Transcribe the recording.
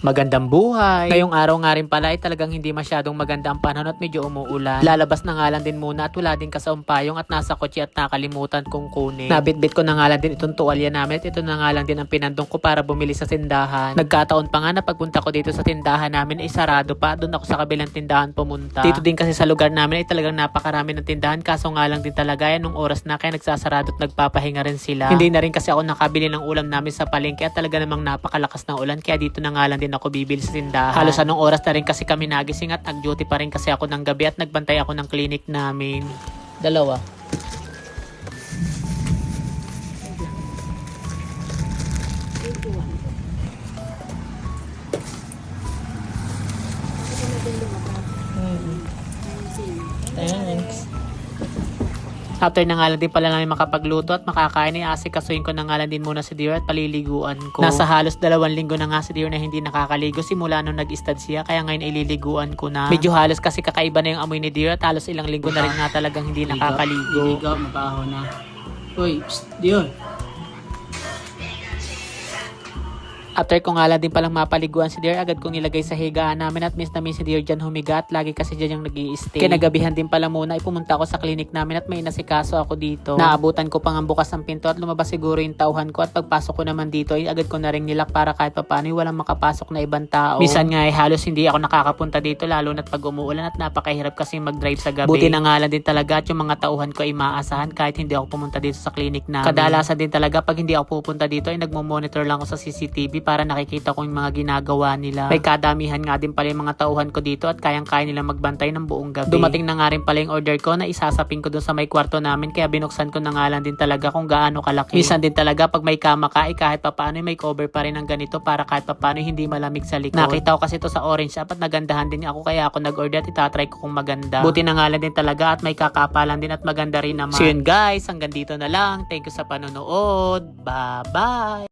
Magandang buhay! Ngayong araw nga rin pala ay talagang hindi masyadong maganda ang panahon at medyo umuulan. Lalabas na nga lang din muna at wala din kasaumpayong at nasa kotse at nakalimutan kong kunin. Nabitbit ko na nga lang din itong tuwalya namin at ito na nga lang din ang pinandong ko para bumili sa tindahan. Nagkataon pa nga na pagpunta ko dito sa tindahan namin ay sarado pa. Doon ako sa kabilang tindahan pumunta. Dito din kasi sa lugar namin ay talagang napakarami ng tindahan kaso nga lang din talaga yan nung oras na kaya nagsasarado at nagpapahinga rin sila. Hindi na rin kasi ako nakabili ng ulam namin sa palengke at talaga namang napakalakas ng ulan kaya dito na nga lang din ako bibili sa tindahan. Halos anong oras na rin kasi kami nagising at nag-duty pa rin kasi ako ng gabi at nagbantay ako ng clinic namin. Dalawa. Thanks. After na nga lang din pala namin makapagluto at makakain, asikasuhin ko na nga lang din muna si Dear at paliliguan ko. Nasa halos 2 linggo na nga si Dear na hindi nakakaligo simula nung nag-stud siya kaya ngayon ililiguan ko na. Medyo halos kasi kakaiba na yung amoy ni Dear at halos ilang linggo na rin nga talagang hindi nakakaligo. Ligo, mabaho na. Uy, Diyon. After ko nga lang din palang mapaliguan si Dear, agad kong nilagay sa higaan namin at miss na miss si Dear dyan humigat. Lagi kasi dyan yung nag-i-stay. Kinagabihan din pala muna, pumunta ako sa clinic namin at may nasikaso ako dito. Naabutan ko pang ang bukas ng pinto at lumabas siguro yung tauhan ko at pagpasok ko naman dito ay agad ko na rin nilak para kahit papaano walang makapasok na ibang tao. Minsan nga ay halos hindi ako nakakapunta dito lalo na't pag umuulan at napakahirap kasi mag-drive sa gabi. Buti na nga lang din talaga at yung mga tauhan ko ay maasahan kahit hindi ako pumunta dito sa clinic namin. Kadalasan din talaga pag hindi ako pupunta dito ay nagmo-monitor lang ako sa CCTV para nakikita ko yung mga ginagawa nila. May kadamihan nga din pala yung mga tauhan ko dito at kayang-kaya nila magbantay ng buong gabi. Dumating na nga rin pala yung order ko na isasapin ko dun sa may kwarto namin kaya binuksan ko na nga lang din talaga kung gaano kalaki. Minsan din talaga pag may kama ka kahit papaano may cover pa rin ng ganito para kahit papaano hindi malamig sa likod. Nakita ko kasi ito sa orange app at nagandahan din ako kaya ako nag-order at itatry ko kung maganda. Buti na nga lang din talaga at may kakapalan din at maganda rin naman. So yun guys, hanggang dito na lang. Thank you sa panonood. Bye-bye!